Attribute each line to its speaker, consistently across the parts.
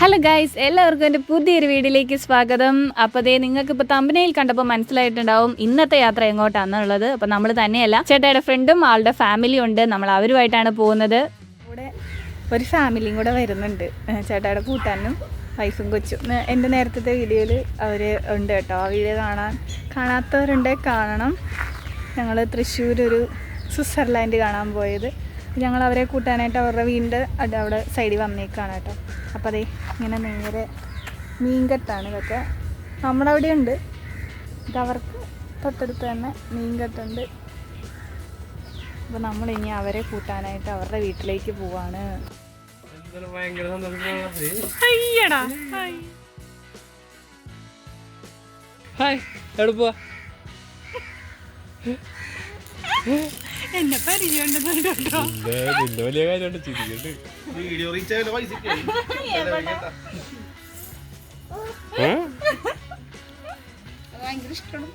Speaker 1: Hello guys, എല്ലാവർക്കും എൻ്റെ പുതിയൊരു വീഡിയോയിലേക്ക് സ്വാഗതം. അപ്പോൾ ദേ നിങ്ങൾക്കിപ്പോൾ തമ്പനയിൽ കണ്ടപ്പോൾ മനസ്സിലായിട്ടുണ്ടാവും ഇന്നത്തെ യാത്ര എങ്ങോട്ടാണെന്നുള്ളത്. അപ്പോൾ നമ്മൾ തന്നെയല്ല, ചേട്ടായുടെ ഫ്രണ്ടും ആളുടെ ഫാമിലിയും ഉണ്ട്. നമ്മൾ അവരുമായിട്ടാണ് പോകുന്നത്. കൂടെ ഒരു ഫാമിലിയും കൂടെ വരുന്നുണ്ട്, ചേട്ടായുടെ കൂട്ടാനും വൈഫും കൊച്ചും. എൻ്റെ നേരത്തെ വീഡിയോയിൽ അവർ ഉണ്ട് കേട്ടോ. ആ വീഡിയോ കാണാത്തവരുണ്ട്, കാണണം. ഞങ്ങൾ തൃശ്ശൂർ ഒരു സ്വിറ്റ്സർലാൻഡ് കാണാൻ പോയത്. ഞങ്ങൾ അവരെ കൂട്ടാനായിട്ട് അവരുടെ വീടിൻ്റെ അവിടെ സൈഡിൽ വന്നേക്കാണ് കേട്ടോ. അപ്പോൾ അതേ ഇങ്ങനെ നേരെ മീൻകെട്ടാണ് ഇതൊക്കെ. നമ്മുടെ അവിടെ ഉണ്ട്, ഇതവർക്ക് തൊട്ടടുത്ത് തന്നെ മീൻകെട്ടുണ്ട്. അപ്പോൾ നമ്മളിനി അവരെ കൂട്ടാനായിട്ട് അവരുടെ വീട്ടിലേക്ക് പോവാണ്. എന്നെ പരിചയമുണ്ടോ? ഭയങ്കര ഇഷ്ടമാണ്.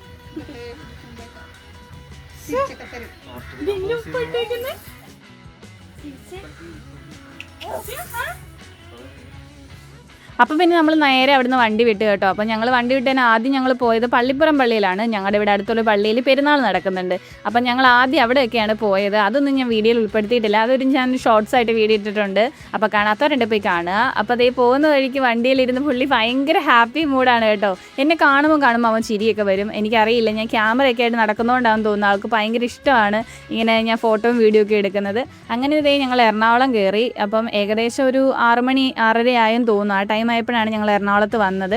Speaker 1: അപ്പോൾ പിന്നെ നമ്മൾ നേരെ അവിടുന്ന് വണ്ടി വിട്ട് കേട്ടോ. അപ്പോൾ ഞങ്ങൾ വണ്ടി വിട്ടതിന് ആദ്യം ഞങ്ങൾ പോയത് പള്ളിപ്പുറം പള്ളിയിലാണ്. ഞങ്ങളുടെ ഇവിടെ അടുത്തുള്ള പള്ളിയിൽ പെരുന്നാൾ നടക്കുന്നുണ്ട്. അപ്പം ഞങ്ങൾ ആദ്യം അവിടെയൊക്കെയാണ് പോയത്. അതൊന്നും ഞാൻ വീഡിയോയിൽ ഉൾപ്പെടുത്തിയിട്ടില്ല, അതൊരു ഞാൻ ഷോർട്സ് ആയിട്ട് വീഡിയോ ഇട്ടിട്ടുണ്ട്. അപ്പോൾ കാണാത്തവരുണ്ട്, പോയി കാണുക. അപ്പോൾ അതേ പോകുന്ന വഴിക്ക് വണ്ടിയിലിരുന്ന് പുള്ളി ഭയങ്കര ഹാപ്പി മൂഡാണ് കേട്ടോ. എന്നെ കാണുമ്പോൾ അവൻ ചിരിയൊക്കെ വരും. എനിക്കറിയില്ല, ഞാൻ ക്യാമറയൊക്കെ ആയിട്ട് നടക്കുന്നതുകൊണ്ടാണെന്ന് തോന്നുന്നു ആൾക്ക് ഭയങ്കര ഇഷ്ടമാണ് ഇങ്ങനെ ഞാൻ ഫോട്ടോയും വീഡിയോ ഒക്കെ എടുക്കുന്നത്. അങ്ങനെ ഇതേ ഞങ്ങൾ എറണാകുളം കയറി. അപ്പം ഏകദേശം ഒരു 6 മണി 6:30 ആയെന്ന് തോന്നുന്നു. ആ ടൈം ആയപ്പോഴാണ് ഞങ്ങൾ എറണാകുളത്ത് വന്നത്.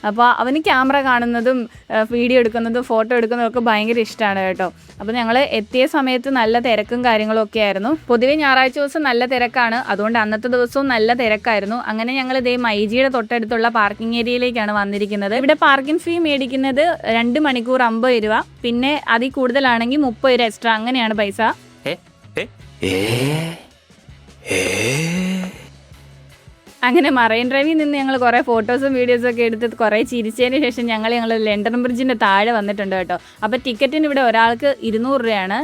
Speaker 1: അപ്പോൾ അവന് ക്യാമറ കാണുന്നതും വീഡിയോ എടുക്കുന്നതും ഫോട്ടോ എടുക്കുന്നതും ഒക്കെ ഭയങ്കര ഇഷ്ടമാണ് കേട്ടോ. അപ്പോൾ ഞങ്ങൾ എത്തിയ സമയത്ത് നല്ല തിരക്കും കാര്യങ്ങളും ഒക്കെ ആയിരുന്നു. പൊതുവെ ഞായറാഴ്ച ദിവസം നല്ല തിരക്കാണ്, അതുകൊണ്ട് അന്നത്തെ ദിവസവും നല്ല തിരക്കായിരുന്നു. അങ്ങനെ ഞങ്ങൾ ഇതേ മൈജിയുടെ തൊട്ടടുത്തുള്ള പാർക്കിംഗ് ഏരിയയിലേക്കാണ് വന്നിരിക്കുന്നത്. ഇവിടെ പാർക്കിംഗ് ഫീ മേടിക്കുന്നത് 2 മണിക്കൂർ 50 രൂപ, പിന്നെ അതിൽ കൂടുതലാണെങ്കിൽ 30 രൂപ എക്സ്ട്രാ, അങ്ങനെയാണ് പൈസ. അങ്ങനെ മറൈൻ ഡ്രൈവിൽ നിന്ന് ഞങ്ങൾ കുറേ ഫോട്ടോസും വീഡിയോസും ഒക്കെ എടുത്ത് കുറേ ചിരിച്ചതിന് ശേഷം ഞങ്ങൾ ലണ്ടൻ ബ്രിഡ്ജിൻ്റെ താഴെ വന്നിട്ടുണ്ട് കേട്ടോ. അപ്പോൾ ടിക്കറ്റിന് ഇവിടെ ഒരാൾക്ക് 200 രൂപയാണ്.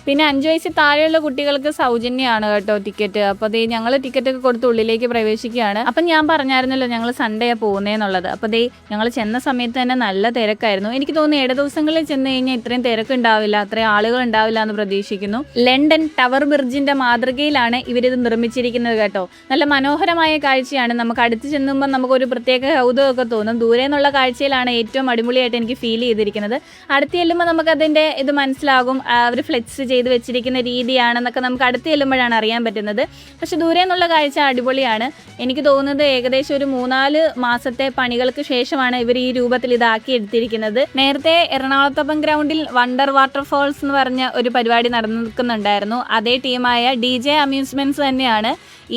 Speaker 1: പിന്നെ 5 വയസ്സിൽ താഴെയുള്ള കുട്ടികൾക്ക് സൗജന്യമാണ് കേട്ടോ ടിക്കറ്റ്. അപ്പോൾ അതേ ഞങ്ങൾ ടിക്കറ്റൊക്കെ കൊടുത്ത് ഉള്ളിലേക്ക് പ്രവേശിക്കുകയാണ്. അപ്പം ഞാൻ പറഞ്ഞായിരുന്നല്ലോ ഞങ്ങൾ സൺഡേയാണ് പോകുന്നതെന്നുള്ളത്. അപ്പോൾ അതേ ഞങ്ങൾ ചെന്ന സമയത്ത് തന്നെ നല്ല തിരക്കായിരുന്നു. എനിക്ക് തോന്നുന്നു 7 ദിവസങ്ങളിൽ ചെന്ന് കഴിഞ്ഞാൽ ഇത്രയും തിരക്കുണ്ടാവില്ല, അത്രയും ആളുകൾ ഉണ്ടാവില്ല എന്ന് പ്രതീക്ഷിക്കുന്നു. ലണ്ടൻ ടവർ ബ്രിഡ്ജിൻ്റെ മാതൃകയിലാണ് ഇവരിത് നിർമ്മിച്ചിരിക്കുന്നത് കേട്ടോ. നല്ല മനോഹരമായ കാഴ്ചയാണ്. നമുക്ക് അടുത്ത് ചെന്നുമ്പോൾ നമുക്കൊരു പ്രത്യേക കൗതുകമൊക്കെ തോന്നും. ദൂരെ നിന്നുള്ള കാഴ്ചയിലാണ് ഏറ്റവും അടിപൊളിയായിട്ട് എനിക്ക് ഫീൽ ചെയ്തിരിക്കുന്നത്. അടുത്ത് ചെല്ലുമ്പോൾ നമുക്കതിൻ്റെ ഇത് മനസ്സിലാകും, അവർ ഫ്ലെക്സ് ചെയ്ത് വെച്ചിരിക്കുന്ന രീതിയാണെന്നൊക്കെ നമുക്ക് അടുത്ത് ചെല്ലുമ്പോഴാണ് അറിയാൻ പറ്റുന്നത്. പക്ഷെ ദൂരെ നിന്നുള്ള കാഴ്ച അടിപൊളിയാണ്. എനിക്ക് തോന്നുന്നത് ഏകദേശം ഒരു 3-4 മാസത്തെ പണികൾക്ക് ശേഷമാണ് ഇവർ ഈ രൂപത്തിൽ ഇതാക്കി എടുത്തിരിക്കുന്നത്. നേരത്തെ എറണാകുളത്തപ്പൻ ഗ്രൗണ്ടിൽ വണ്ടർ വാട്ടർഫോൾസ് എന്ന് പറഞ്ഞ ഒരു പരിപാടി നടക്കുന്നുണ്ടായിരുന്നു. അതേ ടീമായ DJ അമ്യൂസ്മെന്റ്സ് തന്നെയാണ്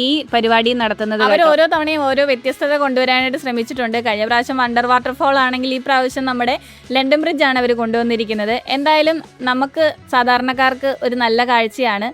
Speaker 1: ഈ പരിപാടി നടത്തുന്നത്. അവർ ഓരോ തവണയും ഓരോ വ്യത്യസ്തത കൊണ്ടുവരാനായിട്ട് ശ്രമിച്ചിട്ടുണ്ട്. കഴിഞ്ഞ പ്രാവശ്യം വണ്ടർ വാട്ടർഫോൾ ആണെങ്കിൽ ഈ പ്രാവശ്യം നമ്മുടെ ലണ്ടൻ ബ്രിഡ്ജാണ് അവർ കൊണ്ടുവന്നിരിക്കുന്നത്. എന്തായാലും നമുക്ക് സാധാരണക്കാർക്ക് ഒരു നല്ല കാഴ്ചയാണ്.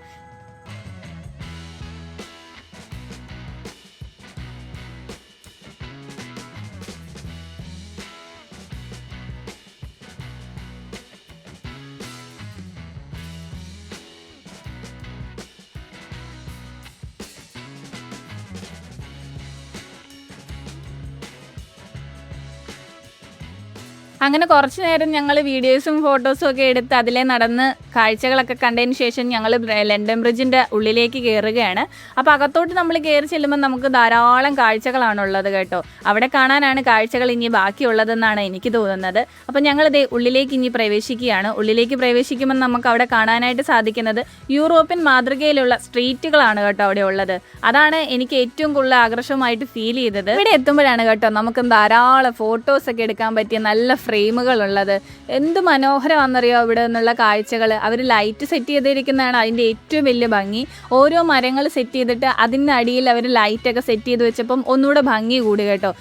Speaker 1: അങ്ങനെ കുറച്ച് നേരം ഞങ്ങൾ വീഡിയോസും ഫോട്ടോസും ഒക്കെ എടുത്ത് അതിലെ നടന്ന് കാഴ്ചകളൊക്കെ കണ്ടതിന് ശേഷം ഞങ്ങൾ ലണ്ടൻ ബ്രിഡ്ജിൻ്റെ ഉള്ളിലേക്ക് കയറുകയാണ്. അപ്പോൾ അകത്തോട്ട് നമ്മൾ കയറി ചെല്ലുമ്പോൾ നമുക്ക് ധാരാളം കാഴ്ചകളാണുള്ളത് കേട്ടോ. അവിടെ കാണാനാണ് കാഴ്ചകൾ ഇനി ബാക്കിയുള്ളതെന്നാണ് എനിക്ക് തോന്നുന്നത്. അപ്പോൾ ഞങ്ങളിത് ഉള്ളിലേക്ക് ഇനി പ്രവേശിക്കുകയാണ്. ഉള്ളിലേക്ക് പ്രവേശിക്കുമ്പോൾ നമുക്ക് അവിടെ കാണാനായിട്ട് സാധിക്കുന്നത് യൂറോപ്യൻ മാതൃകയിലുള്ള സ്ട്രീറ്റുകളാണ് കേട്ടോ അവിടെ ഉള്ളത്. അതാണ് എനിക്ക് ഏറ്റവും കൂടുതൽ ആകർഷകമായിട്ട് ഫീൽ ചെയ്തത്. ഇവിടെ എത്തുമ്പോഴാണ് കേട്ടോ നമുക്ക് ധാരാളം ഫോട്ടോസൊക്കെ എടുക്കാൻ പറ്റിയ നല്ല ഫ്രെയിമുകളുള്ളത്. എന്ത് മനോഹരമാണെന്നറിയോ ഇവിടെ നിന്നുള്ള കാഴ്ചകൾ. അവർ ലൈറ്റ് സെറ്റ് ചെയ്തിരിക്കുന്നതാണ് അതിൻ്റെ ഏറ്റവും വലിയ ഭംഗി. ഓരോ മരങ്ങൾ സെറ്റ് ചെയ്തിട്ട് അതിൻ്റെ അടിയിൽ അവർ ലൈറ്റൊക്കെ സെറ്റ് ചെയ്ത് വെച്ചപ്പം ഒന്നുകൂടെ ഭംഗി കൂടി കേട്ടോ.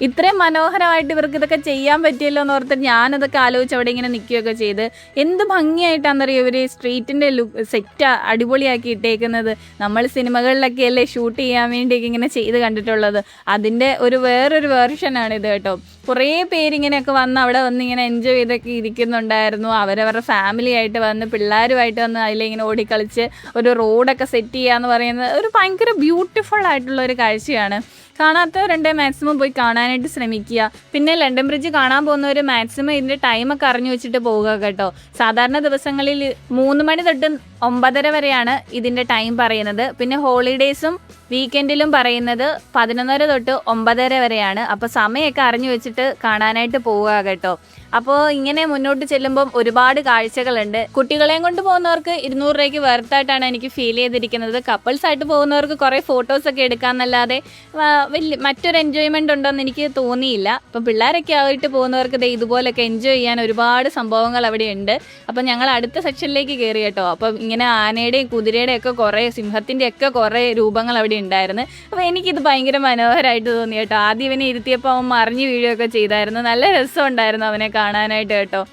Speaker 1: ഇത്രയും മനോഹരമായിട്ട് ഇവർക്ക് ഇതൊക്കെ ചെയ്യാൻ പറ്റിയല്ലോ എന്ന് ഓർത്ത് ഞാനതൊക്കെ ആലോചിച്ച് അവിടെ ഇങ്ങനെ നിൽക്കുകയൊക്കെ ചെയ്ത് എന്ത് ഭംഗിയായിട്ടാണെന്നറിയോ ഇവർ സ്ട്രീറ്റിൻ്റെ സെറ്റ് അടിപൊളിയാക്കി ഇട്ടേക്കുന്നത്. നമ്മൾ സിനിമകളിലൊക്കെ അല്ലേ ഷൂട്ട് ചെയ്യാൻ വേണ്ടിയൊക്കെ ഇങ്ങനെ ചെയ്ത് കണ്ടിട്ടുള്ളത്, അതിൻ്റെ വേറൊരു വേർഷനാണ് ഇത് കേട്ടോ. കുറേ പേരിങ്ങനെയൊക്കെ വന്ന് അവിടെ വന്ന് ഇങ്ങനെ എൻജോയ് ചെയ്തൊക്കെ ഇരിക്കുന്നുണ്ടായിരുന്നു. അവരവരുടെ ഫാമിലി ആയിട്ട് വന്ന് പിള്ളേരുമായിട്ട് വന്ന് അതിലിങ്ങനെ ഓടിക്കളിച്ച് ഒരു റോഡൊക്കെ സെറ്റ് ചെയ്യുക എന്ന് പറയുന്നത് ഒരു ഭയങ്കര ബ്യൂട്ടിഫുൾ ആയിട്ടുള്ള ഒരു കാഴ്ചയാണ്. കാണാത്തവരുണ്ടെ മാക്സിമം പോയി കാണാനായിട്ട് ശ്രമിക്കുക. പിന്നെ ലണ്ടൻ ബ്രിഡ്ജ് കാണാൻ പോകുന്നവർ മാക്സിമം ഇതിൻ്റെ ടൈമൊക്കെ അറിഞ്ഞു വെച്ചിട്ട് പോവുക കേട്ടോ. സാധാരണ ദിവസങ്ങളിൽ 3 മണി തൊട്ട് 9:30 വരെയാണ് ഇതിൻ്റെ ടൈം പറയുന്നത്. പിന്നെ ഹോളിഡേയ്സും വീക്കെൻഡിലും പറയുന്നത് 11:30 തൊട്ട് 9:30 വരെയാണ്. അപ്പോൾ സമയമൊക്കെ അറിഞ്ഞു വെച്ചിട്ട് കാണാനായിട്ട് പോവുക കേട്ടോ. അപ്പോൾ ഇങ്ങനെ മുന്നോട്ട് ചെല്ലുമ്പം ഒരുപാട് കാഴ്ചകളുണ്ട്. കുട്ടികളെയും കൊണ്ട് പോകുന്നവർക്ക് 200 രൂപയ്ക്ക് വെർത്തായിട്ടാണ് എനിക്ക് ഫീൽ ചെയ്തിരിക്കുന്നത്. കപ്പിൾസായിട്ട് പോകുന്നവർക്ക് കുറേ ഫോട്ടോസൊക്കെ എടുക്കാമെന്നല്ലാതെ മറ്റൊരു എൻജോയ്മെൻ്റ് ഉണ്ടോയെന്ന് എനിക്ക് തോന്നിയില്ല. അപ്പം പിള്ളേരൊക്കെ ആയിട്ട് പോകുന്നവർക്ക് ഇതുപോലൊക്കെ എൻജോയ് ചെയ്യാൻ ഒരുപാട് സംഭവങ്ങൾ അവിടെ ഉണ്ട്. അപ്പം ഞങ്ങൾ അടുത്ത സെക്ഷനിലേക്ക് കയറി കേട്ടോ. അപ്പം ഇങ്ങനെ ആനയുടെയും കുതിരയുടെയും ഒക്കെ കുറേ സിംഹത്തിൻ്റെ ഒക്കെ കുറേ രൂപങ്ങൾ അവിടെ ഉണ്ടായിരുന്നു. അപ്പോൾ എനിക്കിത് ഭയങ്കര മനോഹരമായിട്ട് തോന്നി കേട്ടോ. ആദ്യം ഇവനെ ഇരുത്തിയപ്പോൾ അവൻ മറിഞ്ഞ് വീഴുകയൊക്കെ ചെയ്തായിരുന്നു. നല്ല രസമുണ്ടായിരുന്നു അവനെ കാണാനായിട്ട് കേട്ടോ.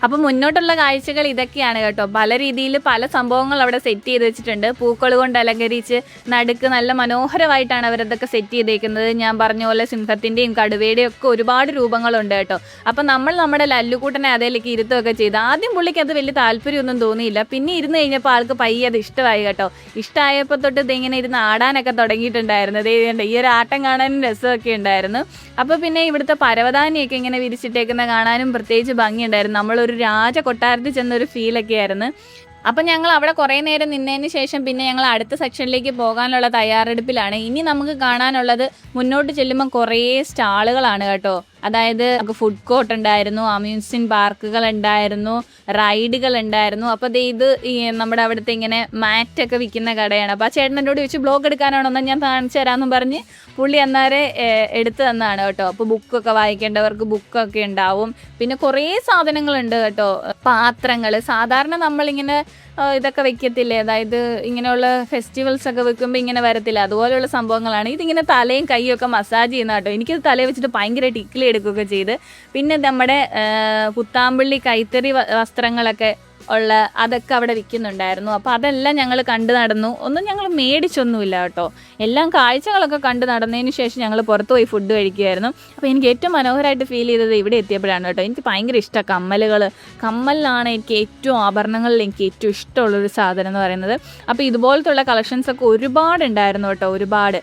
Speaker 1: അപ്പം മുന്നോട്ടുള്ള കാഴ്ചകൾ ഇതൊക്കെയാണ് കേട്ടോ. പല രീതിയിൽ പല സംഭവങ്ങൾ അവിടെ സെറ്റ് ചെയ്ത് വെച്ചിട്ടുണ്ട്. പൂക്കൾ കൊണ്ട് അലങ്കരിച്ച് നടുക്ക് നല്ല മനോഹരമായിട്ടാണ് അവരതൊക്കെ സെറ്റ് ചെയ്തേക്കുന്നത്. ഞാൻ പറഞ്ഞ പോലെ സിംഹത്തിൻ്റെയും കടുവയുടെയും ഒക്കെ ഒരുപാട് രൂപങ്ങളുണ്ട് കേട്ടോ. അപ്പം നമ്മുടെ ലല്ലുകൂട്ടനെ അതിലേക്ക് ഇരുത്തുകയൊക്കെ ചെയ്തു. ആദ്യം പുള്ളിക്ക് അത് വലിയ താല്പര്യമൊന്നും തോന്നിയില്ല. പിന്നെ ഇരുന്ന് കഴിഞ്ഞപ്പോൾ ആൾക്ക് പയ്യെ അത് ഇഷ്ടമായി കേട്ടോ. ഇഷ്ടമായപ്പോൾ തൊട്ട് ഇതിങ്ങനെ ഇരുന്ന് ആടാനൊക്കെ തുടങ്ങിയിട്ടുണ്ടായിരുന്നു. ഈ ഒരു ആട്ടം കാണാനും രസമൊക്കെ ഉണ്ടായിരുന്നു. അപ്പോൾ പിന്നെ ഇവിടുത്തെ പരവതാനിയൊക്കെ ഇങ്ങനെ വിരിച്ചിട്ടേക്കുന്ന കാണാനും പ്രത്യേകിച്ച് ഭംഗിയുണ്ടായിരുന്നു. നമ്മളൊരു രാജ കൊട്ടാരത്തിൽ ചെന്നൊരു ഫീലൊക്കെ ആയിരുന്നു. അപ്പം ഞങ്ങൾ അവിടെ കുറേ നേരം നിന്നതിന് ശേഷം പിന്നെ ഞങ്ങൾ അടുത്ത സെക്ഷനിലേക്ക് പോകാനുള്ള തയ്യാറെടുപ്പിലാണ്. ഇനി നമുക്ക് കാണാനുള്ളത് മുന്നോട്ട് ചെല്ലുമ്പോൾ കുറേ സ്റ്റാളുകളാണ് കേട്ടോ. അതായത് നമുക്ക് ഫുഡ് കോർട്ട് ഉണ്ടായിരുന്നു, അമ്യൂസ്മെൻറ്റ് പാർക്കുകൾ ഉണ്ടായിരുന്നു, റൈഡുകൾ ഉണ്ടായിരുന്നു. അപ്പോൾ ഇത് നമ്മുടെ അവിടുത്തെ ഇങ്ങനെ മാറ്റൊക്കെ വിൽക്കുന്ന കടയാണ്. അപ്പോൾ ആ ചേട്ടനോട് ചോദിച്ചു ബ്ലോഗ് എടുക്കാനാണോ ഞാൻ കാണിച്ചു തരാമെന്ന് പറഞ്ഞ് പുള്ളി അന്നേരം എടുത്തു തന്നതാണ് കേട്ടോ. അപ്പോൾ ബുക്കൊക്കെ വായിക്കേണ്ടവർക്ക് ബുക്കൊക്കെ ഉണ്ടാവും. പിന്നെ കുറേ സാധനങ്ങളുണ്ട് കേട്ടോ. പാത്രങ്ങൾ സാധാരണ നമ്മളിങ്ങനെ ഇതൊക്കെ വെക്കത്തില്ലേ, അതായത് ഇങ്ങനെയുള്ള ഫെസ്റ്റിവൽസൊക്കെ വെക്കുമ്പോൾ ഇങ്ങനെ വരത്തില്ല, അതുപോലെയുള്ള സംഭവങ്ങളാണ്. ഇതിങ്ങനെ തലയും കൈയും ഒക്കെ മസാജ് ചെയ്യുന്ന കേട്ടോ. എനിക്കത് തലയിൽ വെച്ചിട്ട് ഭയങ്കര ടിക്കിളി എടുക്കുകയൊക്കെ ചെയ്ത്. പിന്നെ നമ്മുടെ കുത്താമ്പള്ളി കൈത്തറി വസ്ത്രങ്ങളൊക്കെ ഉള്ള അതൊക്കെ അവിടെ വിൽക്കുന്നുണ്ടായിരുന്നു. അപ്പോൾ അതെല്ലാം ഞങ്ങൾ കണ്ടു നടന്നു. ഒന്നും ഞങ്ങൾ മേടിച്ചൊന്നുമില്ല കേട്ടോ. എല്ലാം കാഴ്ചകളൊക്കെ കണ്ടു നടന്നതിന് ശേഷം ഞങ്ങൾ പുറത്ത് പോയി ഫുഡ് കഴിക്കുമായിരുന്നു. അപ്പോൾ എനിക്ക് ഏറ്റവും മനോഹരമായിട്ട് ഫീൽ ചെയ്തത് ഇവിടെ എത്തിയപ്പോഴാണ് കേട്ടോ. എനിക്ക് ഭയങ്കര ഇഷ്ടമാണ് കമ്മലിലാണ് എനിക്ക് ഏറ്റവും ആഭരണങ്ങളിൽ എനിക്ക് ഏറ്റവും ഇഷ്ടമുള്ളൊരു സാധനം എന്ന് പറയുന്നത്. അപ്പോൾ ഇതുപോലത്തുള്ള കളക്ഷൻസൊക്കെ ഒരുപാടുണ്ടായിരുന്നു കേട്ടോ, ഒരുപാട്.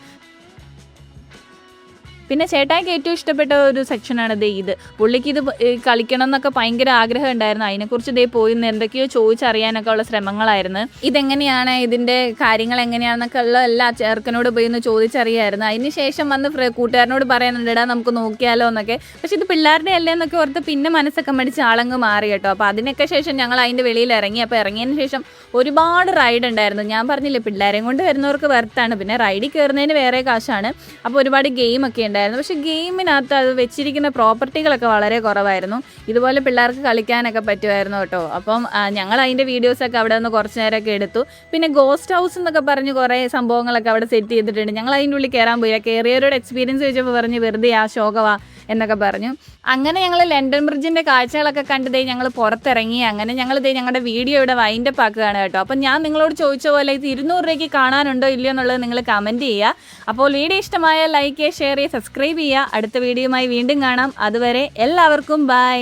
Speaker 1: പിന്നെ ചേട്ടായിക്ക് ഏറ്റവും ഇഷ്ടപ്പെട്ട ഒരു സെക്ഷനാണ് ഇത്. പുള്ളിക്ക് ഇത് കളിക്കണം എന്നൊക്കെ ഭയങ്കര ആഗ്രഹം ഉണ്ടായിരുന്നു. അതിനെക്കുറിച്ച് പോയി എന്തൊക്കെയോ ചോദിച്ചറിയാനൊക്കെ ഉള്ള ശ്രമങ്ങളായിരുന്നു. ഇതെങ്ങനെയാണ്, ഇതിൻ്റെ കാര്യങ്ങൾ എങ്ങനെയാണെന്നൊക്കെ ഉള്ള എല്ലാ ചേർക്കനോട് പോയി ഒന്ന് ചോദിച്ചറിയായിരുന്നു. അതിന് ശേഷം വന്ന് കൂട്ടുകാരനോട് പറയുന്നുണ്ട്, ഇടാ നമുക്ക് നോക്കിയാലോ എന്നൊക്കെ. പക്ഷെ ഇത് പിള്ളേരുടെ അല്ലേ എന്നൊക്കെ ഓർത്ത് പിന്നെ മനസ്സൊക്കെ മടിച്ച് ആളങ്ങ് മാറി കേട്ടോ. അപ്പോൾ അതിനൊക്കെ ശേഷം ഞങ്ങൾ അതിൻ്റെ വെളിയിൽ ഇറങ്ങി. അപ്പോൾ ഇറങ്ങിയതിന് ശേഷം ഒരുപാട് റൈഡ് ഉണ്ടായിരുന്നു. ഞാൻ പറഞ്ഞില്ലേ പിള്ളേരെയും കൊണ്ട് വരുന്നവർക്ക് വെർത്താണ്. പിന്നെ റൈഡിൽ കയറുന്നതിന് വേറെ കാശാണ്. അപ്പോൾ ഒരുപാട് ഗെയിമൊക്കെ ഉണ്ടായിരുന്നു. പക്ഷേ ഗെയിമിനകത്ത് അത് വെച്ചിരിക്കുന്ന പ്രോപ്പർട്ടികളൊക്കെ വളരെ കുറവായിരുന്നു. ഇതുപോലെ പിള്ളേർക്ക് കളിക്കാനൊക്കെ പറ്റുമായിരുന്നു കേട്ടോ. അപ്പം ഞങ്ങൾ അതിൻ്റെ വീഡിയോസൊക്കെ അവിടെ നിന്ന് കുറച്ച് നേരമൊക്കെ എടുത്തു. പിന്നെ ഗോസ്റ്റ് ഹൗസ് എന്നൊക്കെ പറഞ്ഞ് കുറേ സംഭവങ്ങളൊക്കെ അവിടെ സെറ്റ് ചെയ്തിട്ടുണ്ട്. ഞങ്ങൾ അതിൻ്റെ ഉള്ളിൽ കയറാൻ പോയില്ല. കയറിയവരോട് എക്സ്പീരിയൻസ് ചോദിച്ചപ്പോൾ പറഞ്ഞ് വെറുതെ ആ ശോകവാ എന്നൊക്കെ പറഞ്ഞു. അങ്ങനെ ഞങ്ങൾ ലണ്ടൻ ബ്രിഡ്ജിൻ്റെ കാഴ്ചകളൊക്കെ കണ്ട് ഞങ്ങൾ പുറത്തിറങ്ങി. അങ്ങനെ ഞങ്ങൾ ഞങ്ങളുടെ വീഡിയോ ഇവിടെ വൈൻഡപ്പ് ആക്കുകയാണ് കേട്ടോ. അപ്പം ഞാൻ നിങ്ങളോട് ചോദിച്ച പോലെ ഇത് 200 രൂപയ്ക്ക് കാണാനുണ്ടോ ഇല്ലയോ എന്നുള്ളത് നിങ്ങൾ കമൻറ്റ് ചെയ്യുക. അപ്പോൾ വീഡിയോ ഇഷ്ടമായ ലൈക്ക് ചെയ്യുക, ഷെയർ ചെയ്യുക, സബ്സ്ക്രൈബ് ചെയ്യുക. അടുത്ത വീഡിയോയുമായി വീണ്ടും കാണാം. അതുവരെ എല്ലാവർക്കും ബൈ.